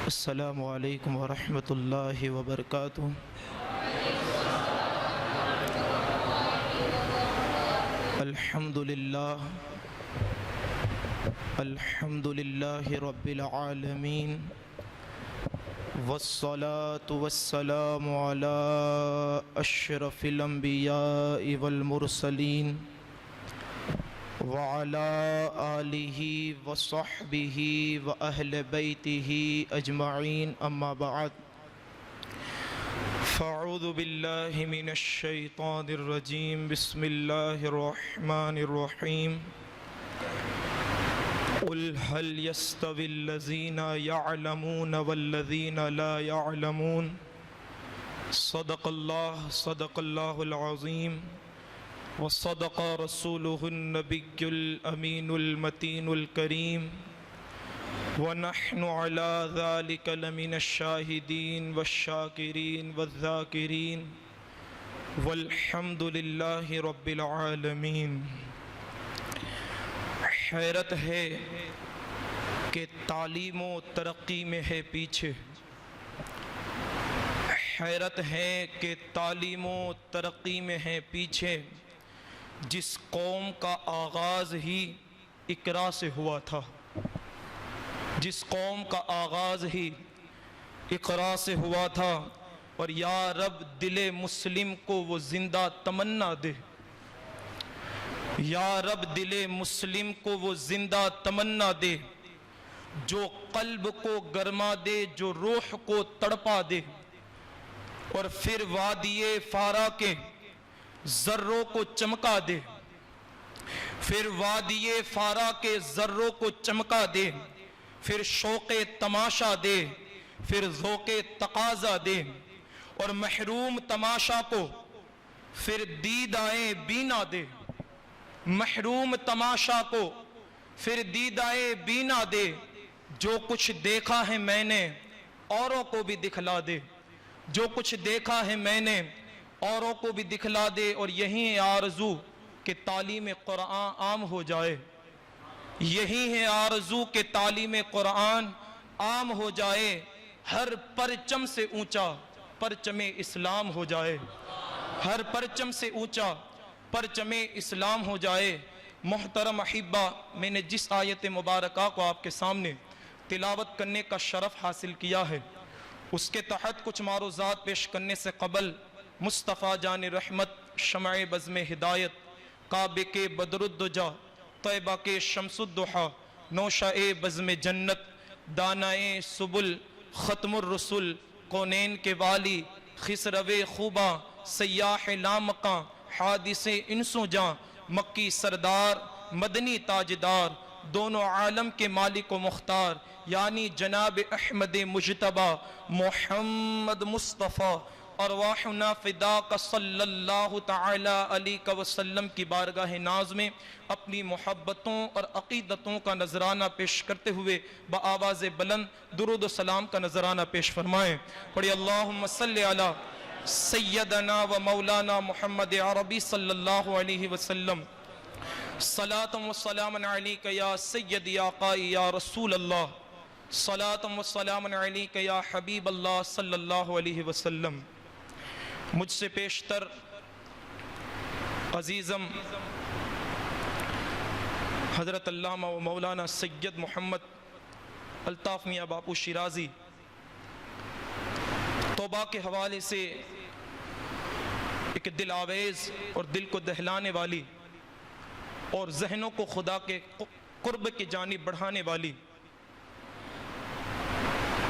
السلام علیکم ورحمۃ اللہ وبرکاتہ۔ الحمد للہ رب العالمین، والصلاة والسلام علی اشرف الانبیاء والمرسلین، وعلى آلہ وصحبہ واہل بیتہ اجمعین، اما بعد، فاعوذ باللہ من الشیطان الرجیم، بسم اللہ الرحمن الرحیم۔ قل هل يستوي الذین يعلمون والذین لا يعلمون، صدق اللہ العظیم، وصدق رسوله النبی الامین المتین الکریم، ونحن على ذلك لمن الشاہدین والشاکرین والذاکرین، والحمد للہ رب العالمین۔ حیرت ہے کہ تعلیم و ترقی میں ہے پیچھے، حیرت ہے کہ تعلیم و ترقی میں ہے پیچھے، جس قوم کا آغاز ہی اقرا سے ہوا تھا، جس قوم کا آغاز ہی اقرا سے ہوا تھا، اور یا رب دل مسلم کو وہ زندہ تمنا دے، یا رب دل مسلم کو وہ زندہ تمنا دے، جو قلب کو گرما دے، جو روح کو تڑپا دے، اور پھر وادی فارا کے ذروں کو چمکا دے، پھر وادی فارا کے ذروں کو چمکا دے، پھر شوق تماشا دے، پھر ذوق تقاضا دے، اور محروم تماشا کو پھر دیدائے بینا دے، محروم تماشا کو پھر دیدائے بینا دے، جو کچھ دیکھا ہے میں نے اوروں کو بھی دکھلا دے، جو کچھ دیکھا ہے میں نے اوروں کو بھی دکھلا دے، اور یہی ہے آرزو کہ تعلیم قرآن عام ہو جائے، یہی ہے آرزو کہ تعلیم قرآن عام ہو جائے، ہر پرچم سے اونچا پرچم اسلام ہو جائے، ہر پرچم سے اونچا پرچم اسلام ہو جائے۔ محترم احبہ، میں نے جس آیت مبارکہ کو آپ کے سامنے تلاوت کرنے کا شرف حاصل کیا ہے، اس کے تحت کچھ معروضات پیش کرنے سے قبل مصطفیٰ جان رحمت، شمع بزم ہدایت، کعبے کے بدر الدجا، طیبہ کے شمس الضحیٰ، نوشہ بزم جنت، دانائے سبل، ختم الرسل، کونین کے والی، خسرو خوباں، سیاح لامکاں، حادث انسو جاں، مکی سردار، مدنی تاجدار، دونوں عالم کے مالک و مختار، یعنی جناب احمد مجتبی محمد مصطفیٰ، ارواحنا فداک صلی اللہ تعالی علیہ وسلم کی بارگاہ ناز میں اپنی محبتوں اور عقیدتوں کا نذرانہ پیش کرتے ہوئے بآواز بلند درود و سلام کا نذرانہ پیش فرمائیں۔ پڑھی اللہم صلی علی سیدنا و مولانا محمد عربی صلی اللہ علیہ وسلم، صلاة و سلام علیک یا سید یا آقائی یا رسول اللہ، صلاة و سلام علیک یا حبیب اللہ صلی اللہ علیہ وسلم۔ مجھ سے پیشتر عزیزم حضرت علامہ و مولانا سید محمد الطاف میاں باپو شیرازی توبہ کے حوالے سے ایک دل آویز اور دل کو دہلانے والی اور ذہنوں کو خدا کے قرب کی جانب بڑھانے والی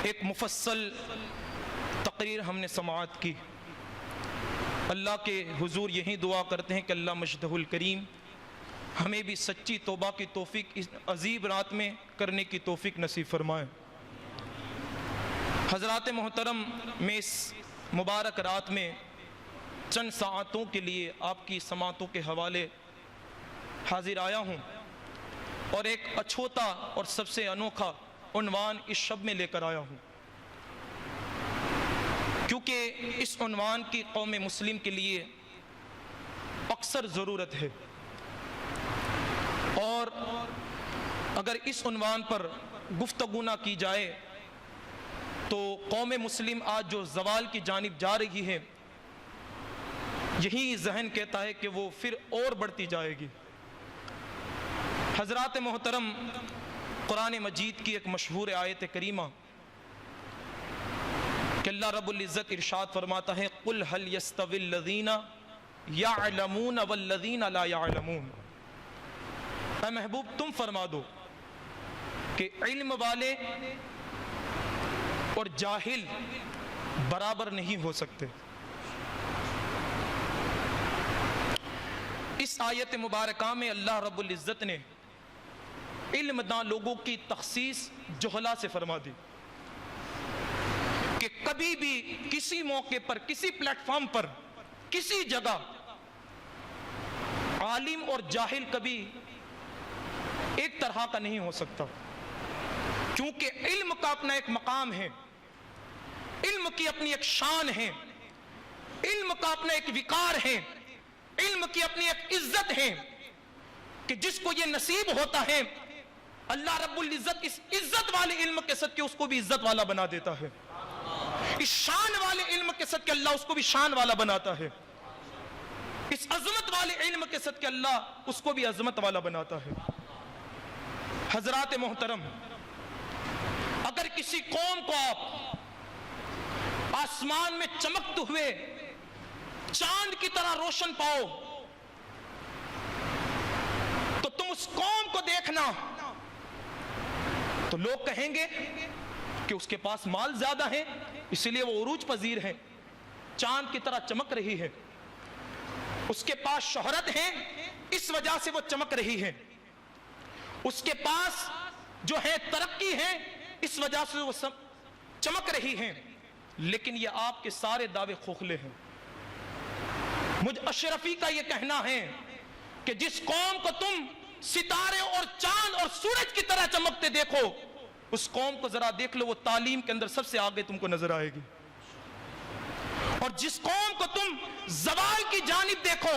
ایک مفصل تقریر ہم نے سماعت کی۔ اللہ کے حضور یہی دعا کرتے ہیں کہ اللہ مجدہ الکریم ہمیں بھی سچی توبہ کی توفیق اس عظیم رات میں کرنے کی توفیق نصیب فرمائے۔ حضرات محترم، میں اس مبارک رات میں چند ساعتوں کے لیے آپ کی سماعتوں کے حوالے حاضر آیا ہوں، اور ایک اچھوتا اور سب سے انوکھا عنوان اس شب میں لے کر آیا ہوں، کیونکہ اس عنوان کی قوم مسلم کے لیے اکثر ضرورت ہے، اور اگر اس عنوان پر گفتگو نہ کی جائے تو قوم مسلم آج جو زوال کی جانب جا رہی ہے، یہی ذہن کہتا ہے کہ وہ پھر اور بڑھتی جائے گی۔ حضرات محترم، قرآن مجید کی ایک مشہور آیت کریمہ کہ اللہ رب العزت ارشاد فرماتا ہے قُلْ هَلْ يَسْتَوِي الَّذِينَ يَعْلَمُونَ وَالَّذِينَ لَا يَعْلَمُونَ، اے محبوب تم فرما دو کہ علم والے اور جاہل برابر نہیں ہو سکتے۔ اس آیت مبارکہ میں اللہ رب العزت نے علم داں لوگوں کی تخصیص جہلا سے فرما دی کہ کبھی بھی کسی موقع پر، کسی پلیٹ فارم پر، کسی جگہ عالم اور جاہل کبھی ایک طرح کا نہیں ہو سکتا، کیونکہ علم کا اپنا ایک مقام ہے، علم کی اپنی ایک شان ہے، علم کا اپنا ایک وقار ہے، علم کی اپنی ایک عزت ہے کہ جس کو یہ نصیب ہوتا ہے اللہ رب العزت اس عزت والے علم کے صدقے اس کو بھی عزت والا بنا دیتا ہے، اس شان والے علم کے صدقے اللہ اس کو بھی شان والا بناتا ہے، اس عظمت والے علم کے صدقے اللہ اس کو بھی عظمت والا بناتا ہے۔ حضرات محترم، اگر کسی قوم کو آپ آسمان میں چمکتے ہوئے چاند کی طرح روشن پاؤ تو تم اس قوم کو دیکھنا تو لوگ کہیں گے کہ اس کے پاس مال زیادہ ہے اس لیے وہ عروج پذیر ہے، چاند کی طرح چمک رہی ہے، اس کے پاس شہرت ہے اس وجہ سے وہ چمک رہی ہے، اس کے پاس جو ہے ترقی ہے اس وجہ سے وہ چمک رہی ہے، لیکن یہ آپ کے سارے دعوے کھوکھلے ہیں۔ مجھ اشرفی کا یہ کہنا ہے کہ جس قوم کو تم ستارے اور چاند اور سورج کی طرح چمکتے دیکھو، اس قوم کو ذرا دیکھ لو، وہ تعلیم کے اندر سب سے آگے تم کو نظر آئے گی، اور جس قوم کو تم زوال کی جانب دیکھو،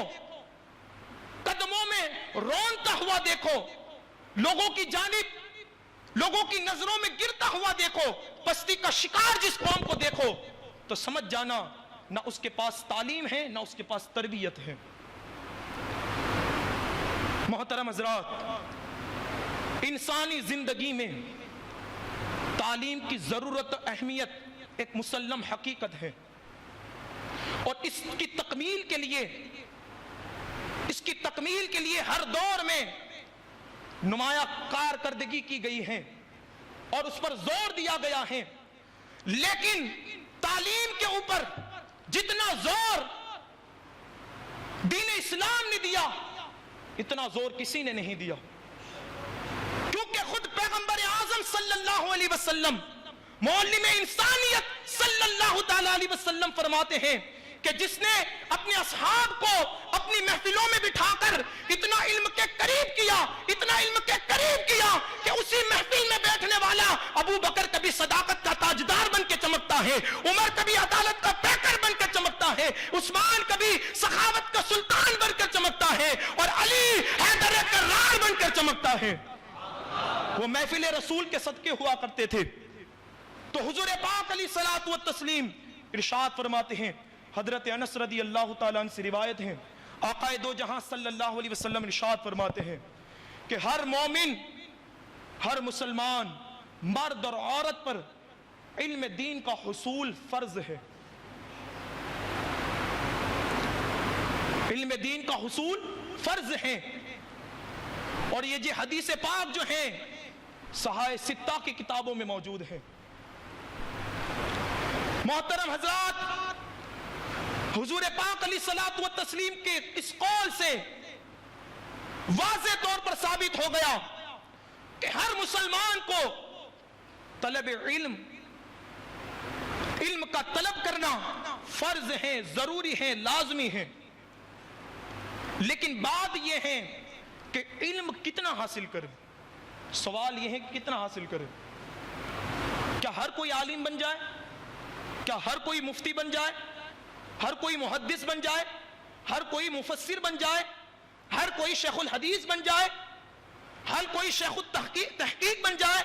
قدموں میں رونتا ہوا دیکھو، لوگوں کی جانب، لوگوں کی نظروں میں گرتا ہوا دیکھو، پستی کا شکار جس قوم کو دیکھو تو سمجھ جانا نہ اس کے پاس تعلیم ہے نہ اس کے پاس تربیت ہے۔ محترم حضرات، انسانی زندگی میں تعلیم کی ضرورت و اہمیت ایک مسلم حقیقت ہے، اور اس کی تکمیل کے لیے ہر دور میں نمایاں کارکردگی کی گئی ہے اور اس پر زور دیا گیا ہے، لیکن تعلیم کے اوپر جتنا زور دین اسلام نے دیا اتنا زور کسی نے نہیں دیا، کیونکہ خود پیغمبر اعظم صلی اللہ علیہ وسلم، معلم انسانیت صلی اللہ تعالی علیہ وسلم فرماتے ہیں کہ جس نے اپنے اصحاب کو اپنی محفلوں میں بٹھا کر اتنا علم کے قریب کیا، اتنا علم کے قریب کیا کہ اسی محفل میں بیٹھنے والا ابو بکر کبھی صداقت کا تاجدار بن کے چمکتا ہے، عمر کبھی عدالت کا پیکر بن کے چمکتا ہے، عثمان کبھی سخاوت کا سلطان بن کر چمکتا ہے، اور علی حیدر کرار بن کر چمکتا ہے۔ وہ محفل رسول کے صدقے ہوا کرتے تھے۔ تو حضور پاک علیہ الصلوۃ والتسلیم ارشاد فرماتے ہیں، حضرت انس رضی اللہ تعالیٰ عنہ سے روایت ہے، آقا دو جہاں صلی اللہ علیہ وسلم ارشاد فرماتے ہیں کہ ہر مومن، ہر مسلمان، مرد اور عورت پر علم دین کا حصول فرض ہے، علم دین کا حصول فرض ہے، اور یہ حدیث پاک جو ہیں صحائح ستہ کی کتابوں میں موجود ہے۔ محترم حضرات، حضور پاک علیہ الصلوۃ والتسلیم کے اس قول سے واضح طور پر ثابت ہو گیا کہ ہر مسلمان کو طلب علم کا طلب کرنا فرض ہے، ضروری ہے، لازمی ہے، لیکن بات یہ ہے کہ علم کتنا حاصل کرے۔ سوال یہ ہے کہ کتنا حاصل کرے۔ کیا ہر کوئی عالم بن جائے؟ کیا ہر کوئی مفتی بن جائے؟ ہر کوئی محدث بن جائے؟ ہر کوئی مفسر بن جائے؟ ہر کوئی شیخ الحدیث بن جائے؟ ہر کوئی شیخ التحقیق بن جائے؟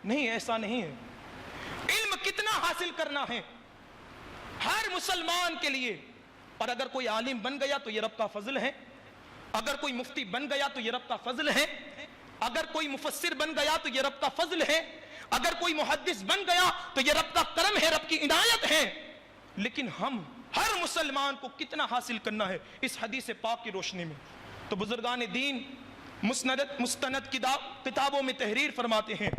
نہیں، ایسا نہیں ہے۔ علم کتنا حاصل کرنا ہے ہر مسلمان کے لیے. اور اگر کوئی عالم بن گیا تو یہ رب کا فضل ہے, اگر کوئی مفتی بن گیا تو یہ رب کا فضل ہے, اگر کوئی مفسر بن گیا تو یہ رب کا فضل ہے, اگر کوئی محدث بن گیا تو یہ رب کا کرم ہے, رب کی عنایت ہے. لیکن ہم ہر مسلمان کو کتنا حاصل کرنا ہے اس حدیث پاک کی روشنی میں. تو بزرگان دین مستند کتابوں میں تحریر فرماتے ہیں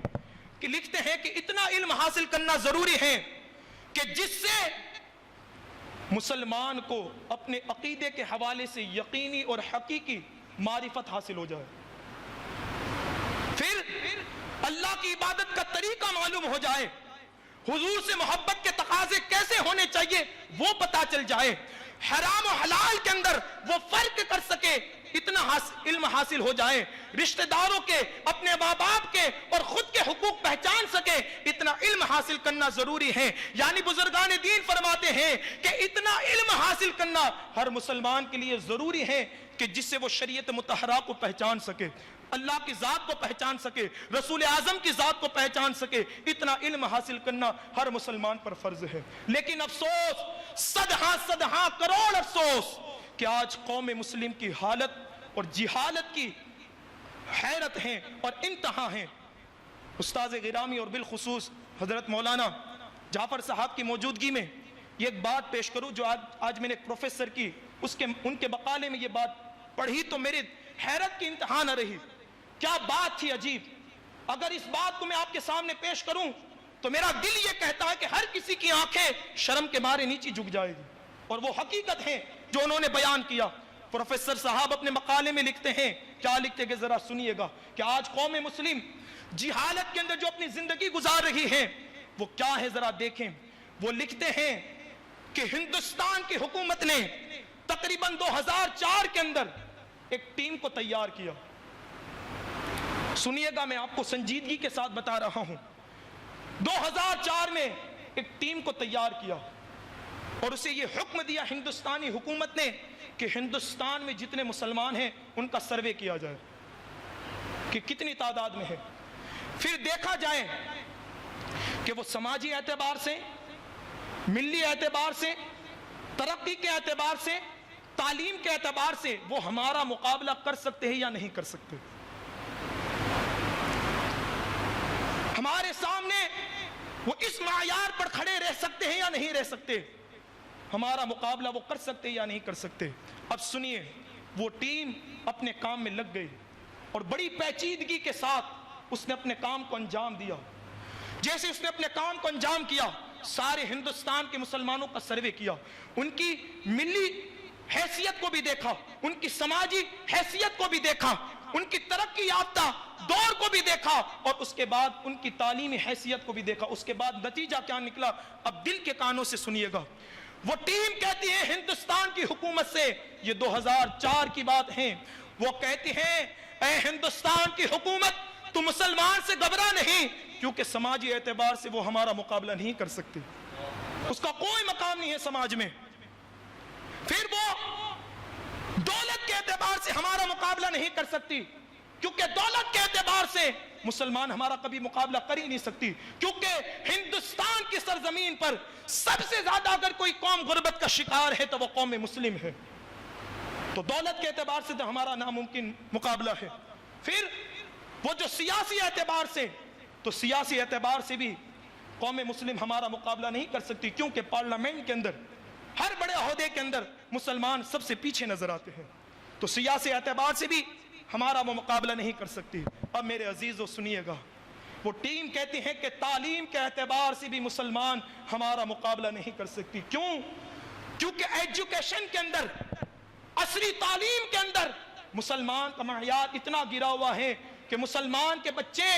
کہ لکھتے ہیں کہ اتنا علم حاصل کرنا ضروری ہے کہ جس سے مسلمان کو اپنے عقیدے کے حوالے سے یقینی اور حقیقی معرفت حاصل ہو جائے, پھر اللہ کی عبادت کا طریقہ معلوم ہو جائے, حضور سے محبت کے تقاضے کیسے ہونے چاہیے وہ پتا چل جائے, حرام و حلال کے اندر وہ فرق کر سکے, اتنا علم حاصل ہو جائے, رشتہ داروں کے, اپنے ماں باپ کے اور خود کے حقوق پہچان سکے, اتنا علم حاصل کرنا ضروری ہے. یعنی بزرگان دین فرماتے ہیں کہ اتنا علم حاصل کرنا ہر مسلمان کے لیے ضروری ہے کہ جس سے وہ شریعت مطہرہ کو پہچان سکے, اللہ کی ذات کو پہچان سکے, رسول اعظم کی ذات کو پہچان سکے. اتنا علم حاصل کرنا ہر مسلمان پر فرض ہے. لیکن افسوس, صدہاں کروڑ افسوس کہ آج قوم مسلم کی حالت اور جہالت کی حیرت ہیں اور انتہا ہیں. استاذ گرامی اور بالخصوص حضرت مولانا جعفر صاحب کی موجودگی میں یہ ایک بات پیش کروں جو آج میں نے پروفیسر کی ان کے مقالے میں یہ بات پڑھی تو میری حیرت کی انتہا نہ رہی. کیا بات تھی عجیب. اگر اس بات کو میں آپ کے سامنے پیش کروں تو میرا دل یہ کہتا ہے کہ ہر کسی کی آنکھیں شرم کے مارے نیچے جھک جائے گی, اور وہ حقیقت ہے جو انہوں نے بیان کیا. پروفیسر صاحب اپنے مقالے میں لکھتے ہیں, کیا لکھتے کہ ذرا سنیے گا, کہ آج قوم مسلم جہالت کے اندر جو اپنی زندگی گزار رہی ہے وہ کیا ہے ذرا دیکھیں. وہ لکھتے ہیں کہ ہندوستان کی حکومت نے تقریباً 2004 کے اندر ایک ٹیم کو تیار کیا. سنیے گا, میں آپ کو سنجیدگی کے ساتھ بتا رہا ہوں. 2004 میں ایک ٹیم کو تیار کیا اور اسے یہ حکم دیا ہندوستانی حکومت نے کہ ہندوستان میں جتنے مسلمان ہیں ان کا سروے کیا جائے کہ کتنی تعداد میں ہے. پھر دیکھا جائے کہ وہ سماجی اعتبار سے, ملی اعتبار سے, ترقی کے اعتبار سے, تعلیم کے اعتبار سے وہ ہمارا مقابلہ کر سکتے ہیں یا نہیں کر سکتے. ہمارے سامنے وہ اس معیار پر کھڑے رہ سکتے ہیں یا نہیں رہ سکتے, ہمارا مقابلہ وہ کر سکتے یا نہیں کر سکتے. اب سنیے, وہ ٹیم اپنے کام میں لگ گئی اور بڑی پیچیدگی کے ساتھ اس نے اپنے کام کو انجام دیا. جیسے اس نے اپنے کام کو انجام کیا, سارے ہندوستان کے مسلمانوں کا سروے کیا, ان کی ملی حیثیت کو بھی دیکھا, ان کی سماجی حیثیت کو بھی دیکھا, ان کی ترقی یافتہ دور کو بھی دیکھا, اور اس کے بعد ان کی تعلیمی حیثیت کو بھی دیکھا. اس کے بعد نتیجہ کیا نکلا, اب دل کے کانوں سے سنیے گا. وہ ٹیم کہتی ہے ہندوستان کی حکومت سے, یہ 2004 کی بات ہے, وہ کہتی ہے اے ہندوستان کی حکومت تو مسلمان سے گھبرا نہیں, کیونکہ سماجی اعتبار سے وہ ہمارا مقابلہ نہیں کر سکتے, اس کا کوئی مقام نہیں ہے سماج میں. پھر وہ دولت کے اعتبار سے ہمارا مقابلہ نہیں کر سکتی, کیونکہ دولت کے اعتبار سے مسلمان ہمارا کبھی مقابلہ کر ہی نہیں سکتی, کیونکہ ہندوستان کی سرزمین پر سب سے زیادہ اگر کوئی قوم غربت کا شکار ہے تو وہ قوم مسلم ہے. تو دولت کے اعتبار سے تو ہمارا ناممکن مقابلہ ہے. پھر وہ جو سیاسی اعتبار سے, تو سیاسی اعتبار سے بھی قوم مسلم ہمارا مقابلہ نہیں کر سکتی, کیونکہ پارلیمنٹ کے اندر ہر بڑے عہدے کے اندر مسلمان سب سے پیچھے نظر آتے ہیں, تو سیاسی اعتبار سے بھی ہمارا وہ مقابلہ نہیں کر سکتی. اب میرے عزیزو سنیے گا, وہ ٹیم کہتی ہے کہ تعلیم کے اعتبار سے بھی مسلمان ہمارا مقابلہ نہیں کر سکتی. کیوں؟ کیونکہ ایجوکیشن کے اندر, عصری تعلیم کے اندر مسلمان کا معیار اتنا گرا ہوا ہے کہ مسلمان کے بچے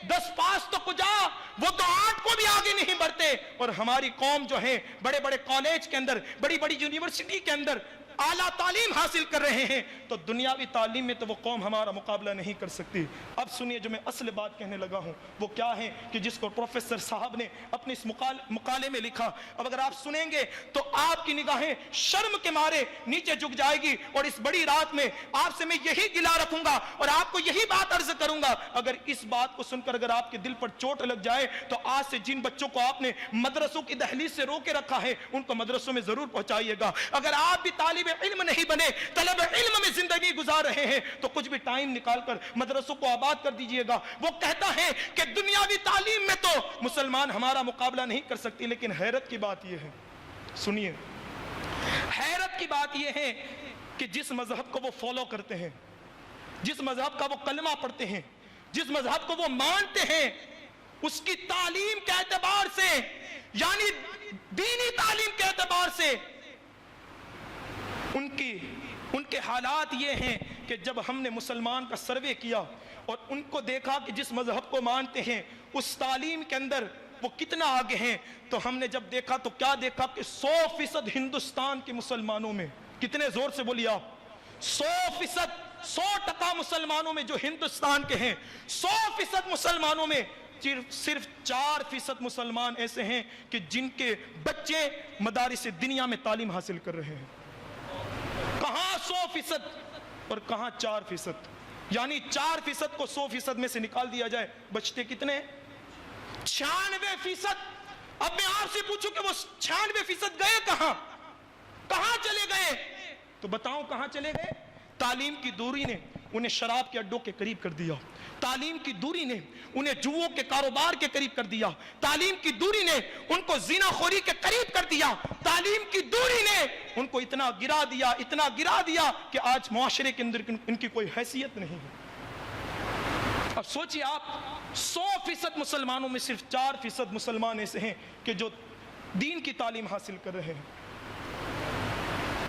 10 پاس تو کجا, وہ تو 8 کو بھی آگے نہیں بڑھتے, اور ہماری قوم جو ہے بڑے بڑے کالج کے اندر, بڑی بڑی یونیورسٹی کے اندر اعلیٰ تعلیم حاصل کر رہے ہیں تو دنیاوی تعلیم میں تو وہ قوم ہمارا مقابلہ نہیں کر سکتی۔ اب سنیے جو میں اصل بات کہنے لگا ہوں وہ کیا ہے کہ جس کو پروفیسر صاحب نے اپنے اس مقالے میں لکھا۔ اب اگر آپ سنیں گے تو آپ کی نگاہیں شرم کے مارے نیچے جھک جائے گی، اور اس بڑی رات میں آپ سے میں یہی گلہ رکھوں گا اور آپ کو یہی بات عرض کروں گا، اگر اس بات کو سن کر اگر آپ کے دل پر چوٹ لگ جائے تو آج سے جن بچوں کو آپ نے مدرسوں کی دہلیز سے روکے رکھا ہے ان کو مدرسوں میں ضرور پہنچائیے گا۔ اگر آپ بھی طالب علم نہیں بنے، طلب علم میں زندگی گزار رہے ہیں تو کچھ بھی ٹائم نکال کر مدرسوں کو آباد کر دیجئے گا۔ وہ کہتا ہے کہ دنیاوی تعلیم میں تو مسلمان ہمارا مقابلہ نہیں کر سکتی، لیکن حیرت کی بات یہ ہے، سنیے، حیرت کی بات یہ ہے کہ جس مذہب کو وہ فالو کرتے ہیں، جس مذہب کا وہ کلمہ پڑھتے ہیں، جس مذہب کو وہ مانتے ہیں، اس کی تعلیم کے اعتبار سے، یعنی دینی تعلیم کے اعتبار سے ان کے حالات یہ ہیں کہ جب ہم نے مسلمان کا سروے کیا اور ان کو دیکھا کہ جس مذہب کو مانتے ہیں اس تعلیم کے اندر وہ کتنا آگے ہیں، تو ہم نے جب دیکھا تو کیا دیکھا کہ 100% ہندوستان کے مسلمانوں میں، کتنے زور سے بولیے آپ، 100%، 100% مسلمانوں میں جو ہندوستان کے ہیں، 100% مسلمانوں میں صرف 4% مسلمان ایسے ہیں کہ جن کے بچے مدارس دنیا میں تعلیم حاصل کر رہے ہیں۔ کہاں 100% اور کہاں 4%، یعنی 4% کو 100% میں سے نکال دیا جائے بچتے کتنے؟ 96%۔ اب میں آپ سے پوچھوں کہ وہ 96% گئے کہاں؟ کہاں چلے گئے؟ تو بتاؤں کہاں چلے گئے؟ تعلیم کی دوری نے انہیں شراب کے اڈوں کے قریب کر دیا، تعلیم کی دوری نے انہیں جوؤں کے کاروبار کے قریب کر دیا، تعلیم کی دوری نے ان کو زنا خوری کے قریب کر دیا، تعلیم کی دوری نے ان کو اتنا گرا دیا کہ آج معاشرے کے اندر ان کی کوئی حیثیت نہیں ہے۔ اب سوچئے آپ، 100% مسلمانوں میں صرف 4% مسلمان ایسے ہیں کہ جو دین کی تعلیم حاصل کر رہے ہیں۔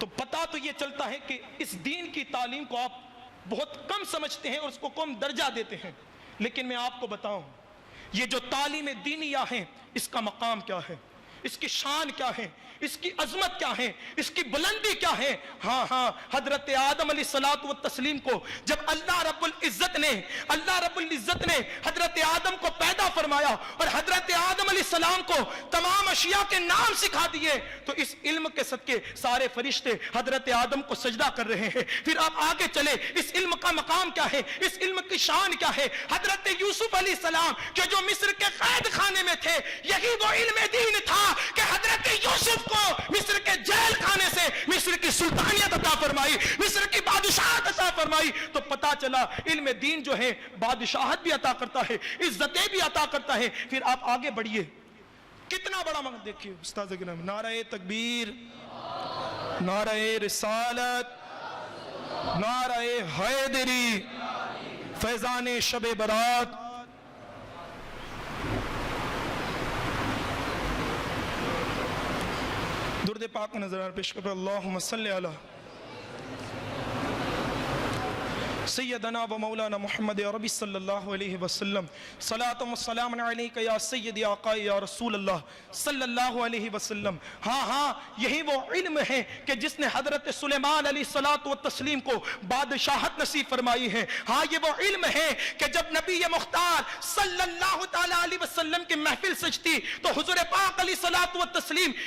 تو پتہ تو یہ چلتا ہے کہ اس دین کی تعلیم کو آپ بہت کم سمجھتے ہیں اور اس کو کم درجہ دیتے ہیں، لیکن میں آپ کو بتاؤں یہ جو تعلیم دینیہ ہے اس کا مقام کیا ہے، اس کی شان کیا ہے، اس کی عظمت کیا ہے، اس کی بلندی کیا ہے۔ ہاں حضرت آدم علیہ السلام کو جب اللہ رب العزت نے حضرت آدم کو پیدا فرمایا اور حضرت آدم علیہ السلام کو تمام اشیاء کے نام سکھا دیے تو اس علم کے صدقے سارے فرشتے حضرت آدم کو سجدہ کر رہے ہیں۔ پھر آپ آگے چلے، اس علم کا مقام کیا ہے، اس علم کی شان کیا ہے۔ حضرت یوسف علیہ السلام کہ جو مصر کے قید خانے میں تھے، یہی وہ علم دین تھا کہ حضرت یوسف کو مصر کے جیل خانے سے مصر کی سلطانیت عطا فرمائی، مصر کی بادشاہت عطا فرمائی۔ تو پتا چلا علم دین جو ہے بادشاہت بھی عطا کرتا ہے، عزتیں بھی عطا کرتا ہے۔ پھر آپ آگے بڑھیے، کتنا بڑا مقام دیکھیے استاذ گرامی، نعرہ تکبیر، نعرہ رسالت، نعرہ حیدری، فیضان شب برات۔ درود پاک کو نظر پیش کر اللہم صلی علی سیدنا و مولانا محمد عربی صلی اللہ علیہ وسلم، صلاۃ و سلام علیکہ یا سیدی آقائی یا رسول اللہ صلی اللہ علیہ وسلم۔ ہاں یہی وہ علم ہے کہ جس نے حضرت سلیمان علیہ السلام کو بادشاہت نصیب فرمائی ہے۔ ہاں یہ وہ علم ہے کہ جب نبی مختار صلی اللہ تعالیٰ علیہ وسلم کی محفل سجتی تو حضور پاک علیہ السلام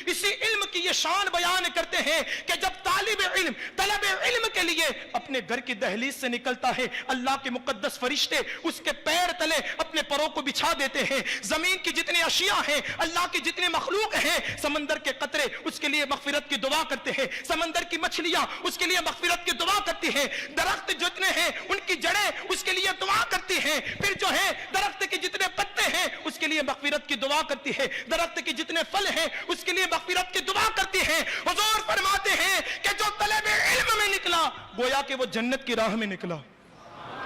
اسی علم کی یہ شان بیان کرتے ہیں کہ جب طالب علم کے لیے اپنے گھر کی دہلیز سے نکلتا ہے، اللہ کے مقدس فرشتے اس کے پیر تلے اپنے پروں کو بچھا دیتے ہیں۔ زمین کی جتنے اشیاء ہیں، اللہ کی جتنے مخلوق ہیں، سمندر کے قطرے اس کے لیے مغفرت کی دعا کرتے ہیں، سمندر کی مچھلیاں اس کے لیے مغفرت کی دعا کرتی ہیں، درخت جتنے ہیں ان کی جڑیں اس کے لیے دعا کرتی ہیں، پھر جو ہے درخت کے جتنے پتے ہیں اس کے لیے مغفرت کی دعا کرتی ہے، درخت کے جتنے پھل ہیں اس کے لیے مغفرت کی دعا کرتی ہیں۔ حضور فرماتے ہیں کہ جو طلب علم میں نکلا گویا کہ وہ جنت کی راہ میں نکلا،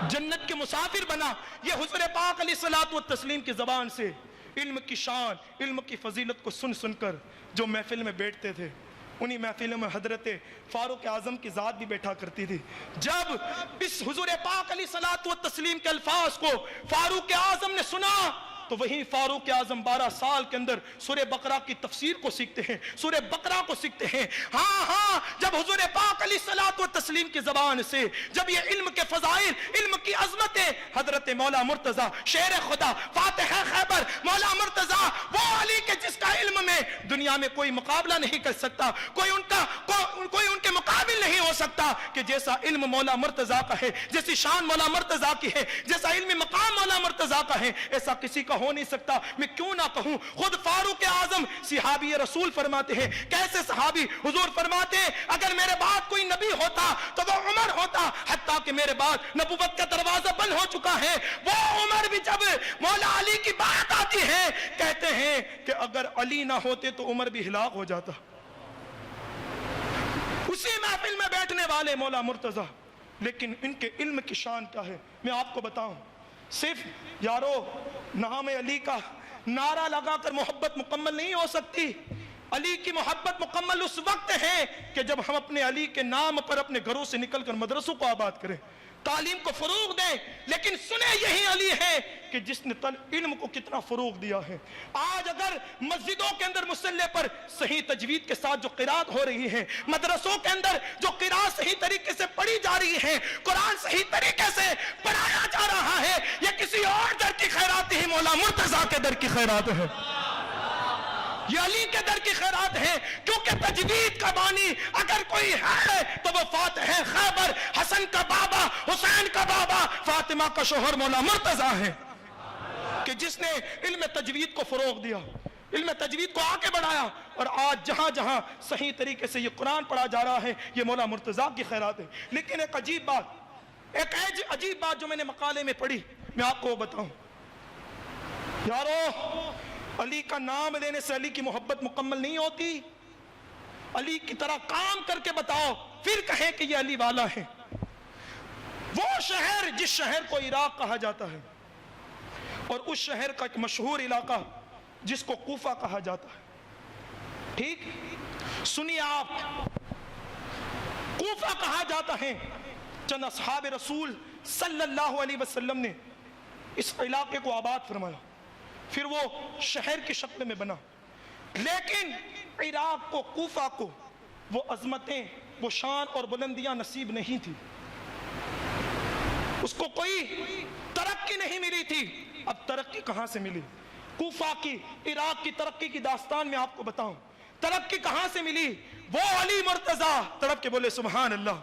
جنت کے مسافر بنا۔ یہ حضور پاک علیہ السلام کی زبان سے علم کی شان، علم کی فضیلت کو سن کر جو محفل میں بیٹھتے تھے، انہی محفلوں میں حضرت فاروق اعظم کی ذات بھی بیٹھا کرتی تھی۔ جب اس حضور پاک علیہ السلام کے الفاظ کو فاروق اعظم نے سنا تو وہیں فاروق اعظم 12 سال کے اندر سورہ بقرہ کی تفسیر کو سیکھتے ہیں, سورہ بقرہ کو سیکھتے ہیں. ہاں جب حضور پاک علیہ الصلوۃ والتسلیم کی زبان سے جب یہ علم کے فضائل, علم کی عظمتیں حضرت مولا مرتضیٰ شیر خدا فاتح خیبر مولا مرتضیٰ, وہ علی کے جس کا علم میں دنیا میں کوئی مقابلہ نہیں کر سکتا, کوئی ان کے مقابل نہیں ہو سکتا, کہ جیسا علم مولا مرتضیٰ کا ہے, جیسی شان مولا مرتضیٰ کی ہے, جیسا علمی مقام مولا مرتضیٰ کا ہے, ایسا کسی کا ہو نہیں سکتا. میں کیوں نہ کہوں, خود فاروق اعظم صحابی رسول فرماتے ہیں. کیسے صحابی؟ حضور فرماتے ہیں اگر میرے بعد کوئی نبی ہوتا تو وہ عمر ہوتا, حتیٰ کہ میرے بعد نبوت کا دروازہ بند ہو چکا ہے. وہ عمر بھی جب مولا علی کی بات آتی ہے کہتے ہیں کہ اگر علی نہ ہوتے تو عمر بھی ہلاک ہو جاتا. اسی محفل میں بیٹھنے والے مولا مرتضیٰ, لیکن ان کے علم کی شان کیا ہے میں آپ کو بتاؤں. صرف یارو نام علی کا نعرہ لگا کر محبت مکمل نہیں ہو سکتی. علی کی محبت مکمل اس وقت ہے کہ جب ہم اپنے علی کے نام پر اپنے گھروں سے نکل کر مدرسوں کو آباد کریں, تعلیم کو فروغ دیں. لیکن سنیں یہی علی ہے کہ جس نے علم کو کتنا فروغ دیا ہے. آج اگر مسجدوں کے اندر مصلی پر صحیح تجوید کے ساتھ جو قرات ہو رہی ہے, مدرسوں کے اندر جو قرات صحیح طریقے سے پڑھی جا رہی ہے, قرآن صحیح طریقے سے پڑھایا جا رہا ہے, یہ کسی اور در کی خیرات ہی مولا مرتضیٰ کے در کی خیرات ہے, یہ علی کے در کی خیرات ہے. کیونکہ تجوید کا بانی اگر کوئی ہے تو وہ فاتح خیبر, حسن کا بابا, حسین کا بابا, فاطمہ کا شوہر مولا مرتضیٰ ہے, کہ جس نے علم تجوید کو فروغ دیا, علم تجوید کو آگے بڑھایا. اور آج جہاں جہاں صحیح طریقے سے یہ قرآن پڑھا جا رہا ہے یہ مولا مرتضیٰ کی خیرات ہے. لیکن ایک عجیب بات جو میں نے مقالے میں پڑھی میں آپ کو بتاؤں. یارو علی کا نام لینے سے علی کی محبت مکمل نہیں ہوتی. علی کی طرح کام کر کے بتاؤ پھر کہیں کہ یہ علی والا ہے. وہ شہر جس شہر کو عراق کہا جاتا ہے, اور اس شہر کا ایک مشہور علاقہ جس کو کوفہ کہا جاتا ہے. ٹھیک سنیے آپ, کوفہ کہا جاتا ہے. چند اصحاب رسول صلی اللہ علیہ وسلم نے اس علاقے کو آباد فرمایا, پھر وہ شہر کی شکل میں بنا. لیکن عراق کو, کوفہ کو وہ عظمتیں, وہ شان اور بلندیاں نصیب نہیں تھی, اس کو کوئی ترقی نہیں ملی تھی. اب ترقی کہاں سے ملی؟ کوفہ کی, عراق کی ترقی کی داستان میں آپ کو بتاؤں. ترقی کہاں سے ملی؟ وہ علی مرتضیٰ, تڑپ کے بولے سبحان اللہ,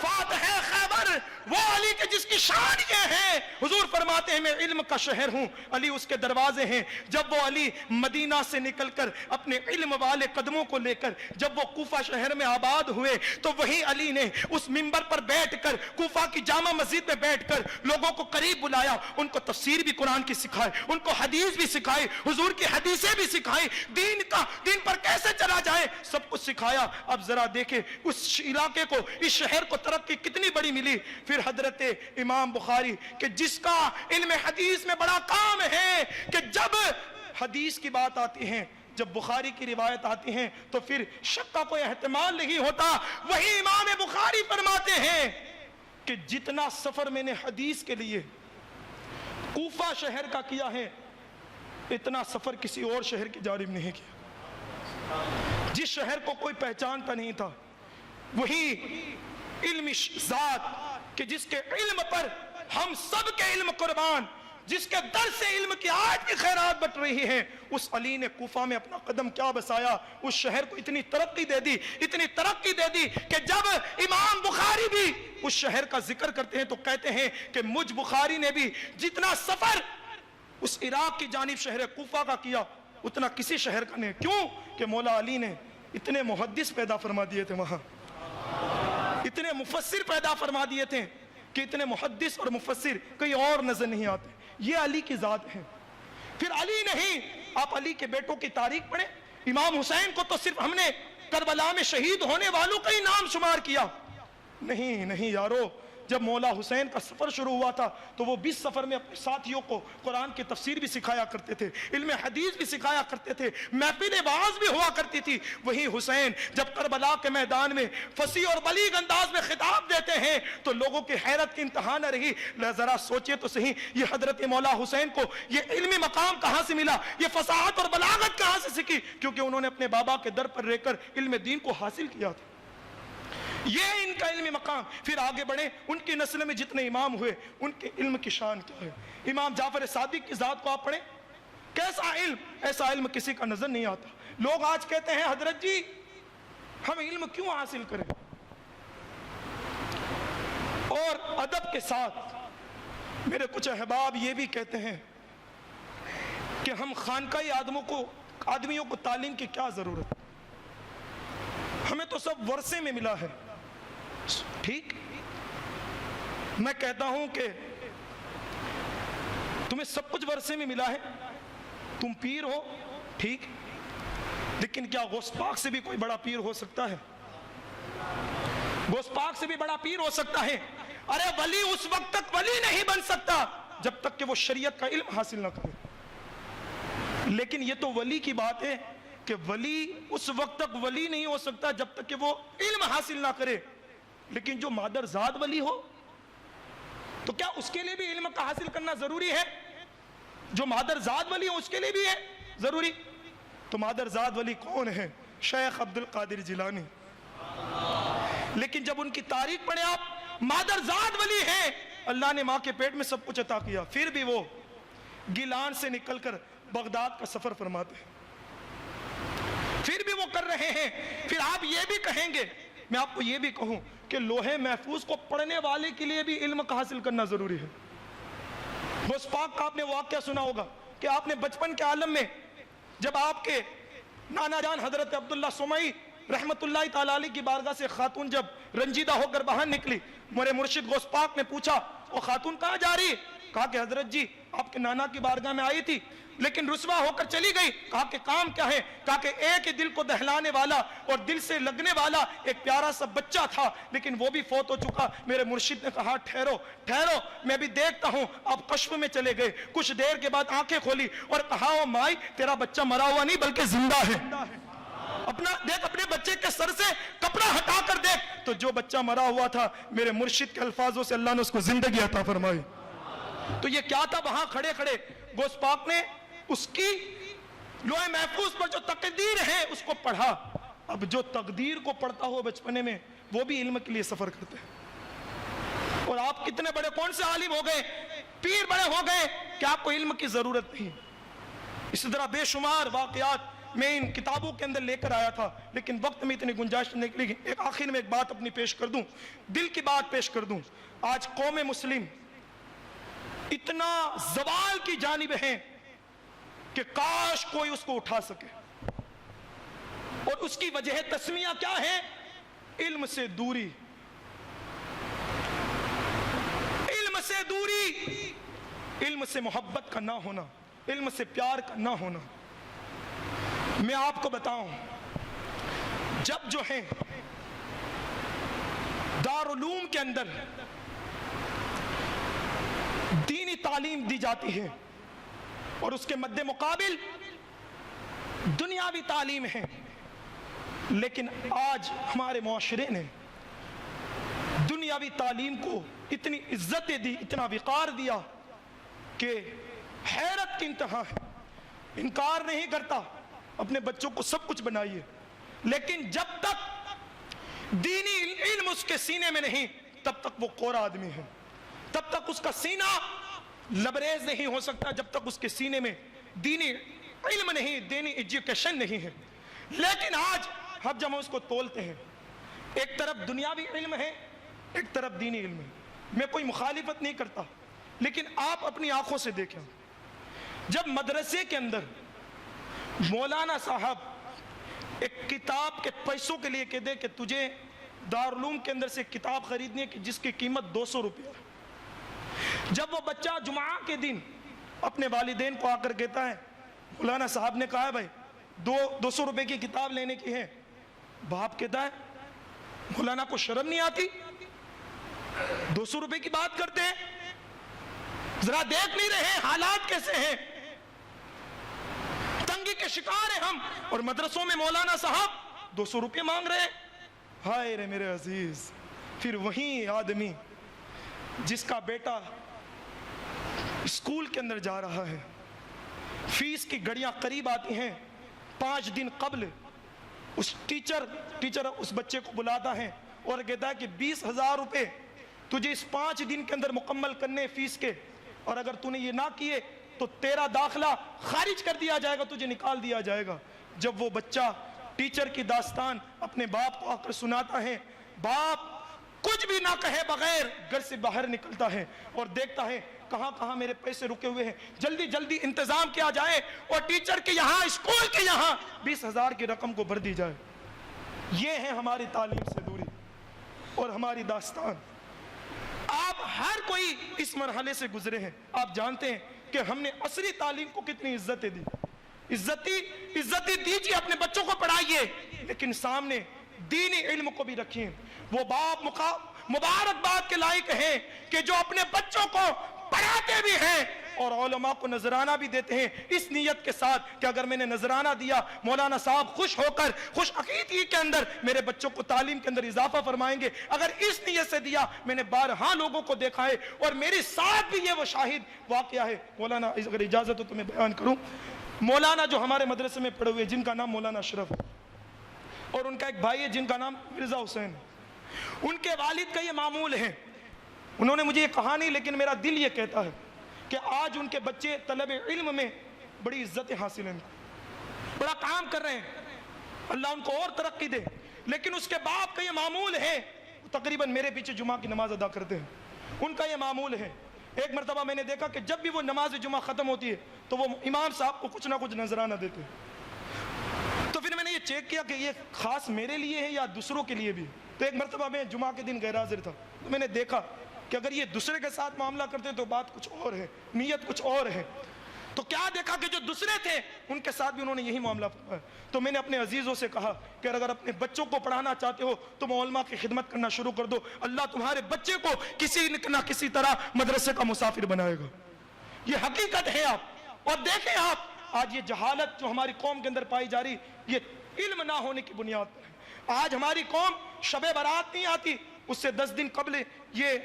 فاتح خیبر, وہ علی کے جس کی شان یہ ہے. حضور فرماتے ہیں میں علم کا شہر ہوں, علی اس کے دروازے ہیں. جب وہ علی مدینہ سے نکل کر اپنے علم والے قدموں کو لے کر جب وہ کوفہ شہر میں آباد ہوئے تو وہی علی نے اس منبر پر بیٹھ کر کوفہ کی جامع مسجد میں بیٹھ کر لوگوں کو قریب بلایا, ان کو تفسیر بھی قرآن کی سکھائے, ان کو حدیث بھی سکھائی, حضور کی حدیثیں بھی سکھائی, دین پر کیسے چلا جائے سب کچھ سکھایا. اب ذرا دیکھیں اس علاقے کو, اس شہر کو ترقی کتنی بڑی ملی. پھر حضرت امام بخاری کہ جس کا علم حدیث میں بڑا کام ہے, کہ جب حدیث کی بات آتی ہے, جب بخاری کی روایت آتی ہیں تو پھر شک کا کوئی احتمال نہیں ہوتا. وہی امام بخاری فرماتے ہیں کہ جتنا سفر میں نے حدیث کے لیے کوفہ شہر کا کیا ہے اتنا سفر کسی اور شہر کی جانب نہیں کیا. جس شہر کو کوئی پہچانتا نہیں تھا, وہی علمی ذات کہ جس کے علم پر ہم سب کے علم قربان, جس کے در سے علم کی آج بھی خیرات بٹ رہی ہے, اس علی نے کوفہ میں اپنا قدم کیا بسایا. اس شہر کو اتنی ترقی دے دی, اتنی ترقی دے دی کہ جب امام بخاری بھی اس شہر کا ذکر کرتے ہیں تو کہتے ہیں کہ مجھ بخاری نے بھی جتنا سفر اس عراق کی جانب شہر کوفہ کا کیا اتنا کسی شہر کا نہیں. کیوں کہ مولا علی نے اتنے محدث پیدا فرما دیے تھے, وہاں اتنے مفسر پیدا فرما دیے تھے کہ اتنے محدث اور مفسر کہیں اور نظر نہیں آتے. یہ علی کی ذات ہے. پھر علی نہیں, آپ علی کے بیٹوں کی تاریخ پڑھیں. امام حسین کو تو صرف ہم نے کربلا میں شہید ہونے والوں کا ہی نام شمار کیا. نہیں یارو, جب مولا حسین کا سفر شروع ہوا تھا تو وہ 20 سفر میں اپنے ساتھیوں کو قرآن کی تفسیر بھی سکھایا کرتے تھے، علم حدیث بھی سکھایا کرتے تھے، محفل واعظ بھی ہوا کرتی تھی۔ وہی حسین جب کربلا کے میدان میں فصیح اور بلیغ انداز میں خطاب دیتے ہیں تو لوگوں کی حیرت کی انتہا نہ رہی۔ ذرا سوچئے تو صحیح، یہ حضرت مولا حسین کو یہ علمی مقام کہاں سے ملا، یہ فصاحت اور بلاغت کہاں سے سیکھی؟ کیونکہ انہوں نے اپنے بابا کے در پر رہ کر علم دین کو حاصل کیا تھا، یہ ان کا علمی مقام۔ پھر آگے بڑھیں، ان کی نسل میں جتنے امام ہوئے ان کے علم کی شان کیا ہے۔ امام جعفر صادق کی ذات کو آپ پڑھیں، کیسا علم، ایسا علم کسی کا نظر نہیں آتا۔ لوگ آج کہتے ہیں حضرت جی ہم علم کیوں حاصل کریں، اور ادب کے ساتھ میرے کچھ احباب یہ بھی کہتے ہیں کہ ہم خانقاہی آدمیوں کو تعلیم کی کیا ضرورت، ہمیں تو سب ورثے میں ملا ہے۔ ٹھیک، میں کہتا ہوں کہ تمہیں سب کچھ ورثے میں ملا ہے، تم پیر ہو، ٹھیک، لیکن کیا غوث پاک سے بھی کوئی بڑا پیر ہو سکتا ہے؟ غوث پاک سے بھی بڑا پیر ہو سکتا ہے؟ ارے ولی اس وقت تک ولی نہیں بن سکتا جب تک کہ وہ شریعت کا علم حاصل نہ کرے۔ لیکن یہ تو ولی کی بات ہے کہ ولی اس وقت تک ولی نہیں ہو سکتا جب تک کہ وہ علم حاصل نہ کرے، لیکن جو مادرزاد ولی ہو تو کیا اس کے لیے بھی علم کا حاصل کرنا ضروری ہے؟ جو مادرزاد ولی ہو اس کے لیے بھی ہے ضروری؟ تو مادرزاد ولی کون ہے؟ شیخ عبد القادر جیلانی۔ لیکن جب ان کی تاریخ پڑھیں آپ، مادرزاد ولی ہیں، اللہ نے ماں کے پیٹ میں سب کچھ عطا کیا، پھر بھی وہ گیلان سے نکل کر بغداد کا سفر فرماتے ہیں، پھر بھی وہ کر رہے ہیں۔ پھر آپ یہ بھی کہیں گے، میں آپ کو یہ بھی کہوں کہ لوح محفوظ کو پڑھنے والے کے لیے بھی علم کا حاصل کرنا ضروری ہے۔ غوث پاک کا آپ نے واقعہ سنا ہوگا کہ آپ نے بچپن کے عالم میں جب آپ کے نانا جان حضرت عبداللہ سمعی رحمت اللہ تعالیٰ علیہ کی بارگاہ سے خاتون جب رنجیدہ ہو کر باہر نکلی، میرے مرشد غوث پاک نے پوچھا وہ خاتون کہاں جا رہی ہے؟ کہا کہ حضرت جی آپ کے نانا کی بارگاہ میں آئی تھی لیکن رسوا ہو کر چلی گئی۔ کہا کہ کام کیا ہے؟ کہا کہ ایک ہی دل کو دہلانے والا اور دل سے لگنے والا ایک پیارا سا بچہ تھا لیکن وہ بھی فوت ہو چکا۔ میرے مرشد نے کہا ٹھہرو ٹھہرو، میں بھی دیکھتا ہوں۔ آپ کشف میں چلے گئے، کچھ دیر کے بعد آنکھیں کھولی اور کہا او مائی تیرا بچہ مرا ہوا نہیں بلکہ زندہ ہے۔ اپنا دیکھ، اپنے بچے کے سر سے کپڑا ہٹا کر دیکھ، تو جو بچہ مرا ہوا تھا میرے مرشد کے الفاظوں سے اللہ نے اس کو زندگی عطا فرمائی۔ تو یہ کیا تھا؟ وہاں کھڑے کھڑے غوث پاک نے اس کی لوح محفوظ پر جو تقدیر ہے اس کو پڑھا۔ اب جو تقدیر کو پڑھتا ہو بچپنے میں وہ بھی علم کے لیے سفر کرتے ہیں، اور آپ کتنے بڑے کون سے عالم ہو گئے، پیر بڑے ہو گئے کہ آپ کو علم کی ضرورت نہیں۔ اسی طرح بے شمار واقعات میں ان کتابوں کے اندر لے کر آیا تھا لیکن وقت میں اتنی گنجائش نہیں نکلی۔ ایک آخر میں ایک بات اپنی پیش کر دوں، دل کی بات پیش کر دوں۔ آج قوم مسلم اتنا زوال کی جانب ہیں کہ کاش کوئی اس کو اٹھا سکے، اور اس کی وجہ تسمیہ کیا ہے؟ علم سے دوری، علم سے دوری، علم سے محبت کا نہ ہونا، علم سے پیار کا نہ ہونا۔ میں آپ کو بتاؤں، جب جو ہے دارالعلوم کے اندر دینی تعلیم دی جاتی ہے اور اس کے مد مقابل دنیاوی تعلیم ہے، لیکن آج ہمارے معاشرے نے دنیاوی تعلیم کو اتنی عزت دی، اتنا وقار دیا کہ حیرت کی انتہا ہے۔ انکار نہیں کرتا، اپنے بچوں کو سب کچھ بنائیے، لیکن جب تک دینی علم اس کے سینے میں نہیں تب تک وہ کورا آدمی ہے، تب تک اس کا سینہ لبریز نہیں ہو سکتا جب تک اس کے سینے میں دینی علم نہیں، دینی ایجوکیشن نہیں ہے۔ لیکن آج ہم جب اس کو تولتے ہیں، ایک طرف دنیاوی علم ہے، ایک طرف دینی علم ہے۔ میں کوئی مخالفت نہیں کرتا، لیکن آپ اپنی آنکھوں سے دیکھیں، جب مدرسے کے اندر مولانا صاحب ایک کتاب کے پیسوں کے لیے کہتے کہ تجھے دارالعلوم کے اندر سے کتاب خریدنی ہے کہ جس کی قیمت 200 روپے ہے، جب وہ بچہ جمعہ کے دن اپنے والدین کو آ کر کہتا ہے مولانا صاحب نے کہا ہے بھائی 200 روپے کی کتاب لینے کی ہے، باپ کہتا ہے مولانا کو شرم نہیں آتی؟ 200 کی بات کرتے ہیں, ذرا دیکھ نہیں رہے حالات کیسے ہیں, تنگی کے شکار ہیں ہم, اور مدرسوں میں مولانا صاحب 200 مانگ رہے ہیں. ہائے رے میرے عزیز. پھر وہی آدمی جس کا بیٹا اسکول کے اندر جا رہا ہے, فیس کی گھڑیاں قریب آتی ہیں, 5 دن قبل اس ٹیچر اس بچے کو بلاتا ہے اور کہتا ہے کہ 20,000 روپے تجھے اس 5 دن کے اندر مکمل کرنے فیس کے, اور اگر تو نے یہ نہ کیے تو تیرا داخلہ خارج کر دیا جائے گا, تجھے نکال دیا جائے گا. جب وہ بچہ ٹیچر کی داستان اپنے باپ کو آ کر سناتا ہے, باپ کچھ بھی نہ کہے بغیر گھر سے باہر نکلتا ہے اور دیکھتا ہے کہاں میرے پیسے رکے ہوئے ہیں, جلدی انتظام کیا جائے اور ٹیچر کے یہاں, اسکول کے یہاں 20,000 کی رقم کو بھر دی جائے. یہ ہے ہماری تعلیم سے دوری اور ہماری داستان. آپ ہر کوئی اس مرحلے سے گزرے ہیں. آپ جانتے ہیں کہ ہم نے عصری تعلیم کو کتنی عزتیں دی. عزتی دیجیے, اپنے بچوں کو پڑھائیے, لیکن سامنے دینی علم کو بھی رکھیں. وہ باپ مبارکباد کے لائق ہیں کہ جو اپنے بچوں کو پڑھاتے بھی ہیں اور علماء کو نذرانہ بھی دیتے ہیں, اس نیت کے ساتھ کہ اگر میں نے نذرانہ دیا, مولانا صاحب خوش ہو کر خوش عقیدگی کے اندر میرے بچوں کو تعلیم کے اندر اضافہ فرمائیں گے. اگر اس نیت سے دیا, میں نے بارہا لوگوں کو دیکھا ہے اور میری ساتھ بھی یہ وہ شاہد واقعہ ہے. مولانا اگر اجازت ہو تو میں بیان کروں. مولانا جو ہمارے مدرسے میں پڑھے ہوئے, جن کا نام مولانا اشرف اور ان کا ایک بھائی ہے جن کا نام مرزا حسین, ان کے والد کا یہ معمول ہے. انہوں نے مجھے یہ کہا نہیں, لیکن میرا دل یہ کہتا ہے کہ آج ان کے بچے طلب علم میں بڑی عزتیں حاصل ہیں, بڑا کام کر رہے ہیں, اللہ ان کو اور ترقی دے. لیکن اس کے باپ کا یہ معمول ہے, تقریباً میرے پیچھے جمعہ کی نماز ادا کرتے ہیں. ان کا یہ معمول ہے. ایک مرتبہ میں نے دیکھا کہ جب بھی وہ نماز جمعہ ختم ہوتی ہے تو وہ امام صاحب کو کچھ نہ کچھ نذرانہ دیتے ہیں. تو پھر میں نے یہ چیک کیا کہ یہ خاص میرے لیے ہے یا دوسروں کے لیے بھی. تو ایک مرتبہ میں جمعہ کے دن غیر حاضر تھا, تو میں نے دیکھا کہ اگر یہ دوسرے کے ساتھ معاملہ کرتے ہیں تو بات کچھ اور ہے, نیت کچھ اور ہے. تو کیا دیکھا کہ جو دوسرے تھے ان کے ساتھ بھی انہوں نے یہی معاملہ فرمایا. تو میں نے اپنے عزیزوں سے کہا کہ اگر اپنے بچوں کو پڑھانا چاہتے ہو تو علماء کی خدمت کرنا شروع کر دو, اللہ تمہارے بچے کو کسی نہ کسی طرح مدرسے کا مسافر بنائے گا. یہ حقیقت ہے. آپ اور دیکھیں, آپ آج یہ جہالت جو ہماری قوم کے اندر پائی جا رہی, یہ علم نہ ہونے کی بنیاد پر ہے. آج ہماری قوم شب برات نہیں آتی, اس سے 10 دن قبل یہ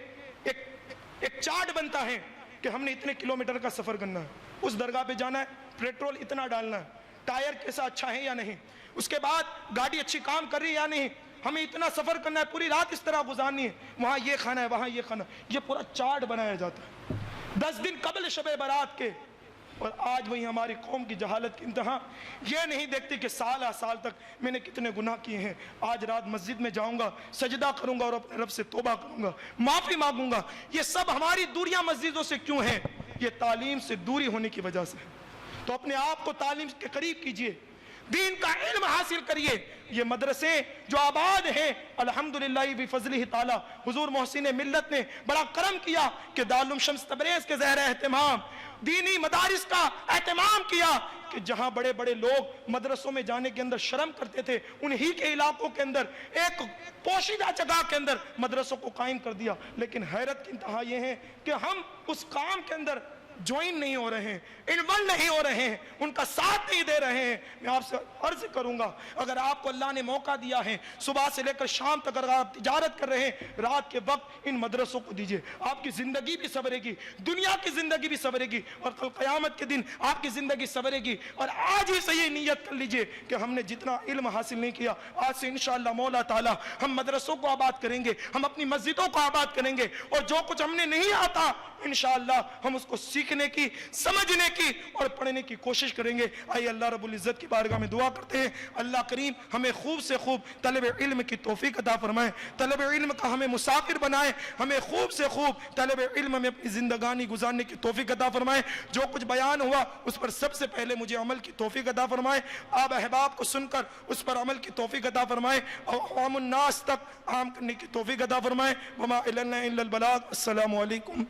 ایک چارٹ بنتا ہے کہ ہم نے اتنے کلومیٹر کا سفر کرنا ہے, اس درگاہ پہ جانا ہے, پیٹرول اتنا ڈالنا ہے, ٹائر کیسا اچھا ہے یا نہیں, اس کے بعد گاڑی اچھی کام کر رہی ہے یا نہیں, ہمیں اتنا سفر کرنا ہے, پوری رات اس طرح گزارنی ہے, وہاں یہ کھانا ہے, وہاں یہ کھانا, یہ پورا چارٹ بنایا جاتا ہے 10 دن قبل شب برات کے. اور آج وہی ہماری قوم کی جہالت کی انتہا, یہ نہیں دیکھتی کہ سال سال تک میں نے کتنے گناہ کیے ہیں. آج رات مسجد میں جاؤں گا, سجدہ کروں گا اور اپنے رب سے توبہ کروں گا, معافی مانگوں گا. یہ سب ہماری دوریاں مسجدوں سے کیوں ہیں؟ یہ تعلیم سے دوری ہونے کی وجہ سے. تو اپنے آپ کو تعلیم کے قریب کیجئے, دین کا علم حاصل کریے. یہ مدرسے جو آباد ہیں الحمدللہ بفضلہ تعالی, حضور محسن ملت نے بڑا کرم کیا کہ دارالعلوم شمس تبریز کے زیر اہتمام دینی مدارس کا اہتمام کیا کہ جہاں بڑے بڑے لوگ مدرسوں میں جانے کے اندر شرم کرتے تھے, انہی کے علاقوں کے اندر ایک پوشیدہ جگہ کے اندر مدرسوں کو قائم کر دیا. لیکن حیرت کی انتہا یہ ہے کہ ہم اس کام کے اندر جوائن نہیں ہو رہے ہیں, انوالو نہیں ہو رہے ہیں, ان کا ساتھ نہیں دے رہے ہیں. میں آپ سے عرض کروں گا, اگر آپ کو اللہ نے موقع دیا ہے, صبح سے لے کر شام تک اگر آپ تجارت کر رہے ہیں, رات کے وقت ان مدرسوں کو دیجئے. آپ کی زندگی بھی سنورے گی, دنیا کی زندگی بھی سنورے گی, اور کل قیامت کے دن آپ کی زندگی سنورے گی. اور آج ہی سے یہ نیت کر لیجئے کہ ہم نے جتنا علم حاصل نہیں کیا, آج سے انشاءاللہ مولا تعالی ہم مدرسوں کو آباد کریں گے, ہم اپنی مسجدوں کو آباد کریں گے, اور جو کچھ ہم نے نہیں آتا انشاءاللہ ہم اس کو سیکھنے کی, سمجھنے کی اور پڑھنے کی کوشش کریں گے. آئیے اللہ رب العزت کی بارگاہ میں دعا کرتے ہیں, اللہ کریم ہمیں خوب سے خوب طلب علم کی توفیق عطا فرمائے, طلب علم کا ہمیں مسافر بنائے, ہمیں خوب سے خوب طلب علم میں اپنی زندگانی گزارنے کی توفیق عطا فرمائے. جو کچھ بیان ہوا اس پر سب سے پہلے مجھے عمل کی توفیق عطا فرمائے, آپ احباب کو سن کر اس پر عمل کی توفیق عطا فرمائے, اور عوام الناس تک عام کرنے کی توفیق عطا فرمائے. وما الینا الا البلاغ. السلام علیکم.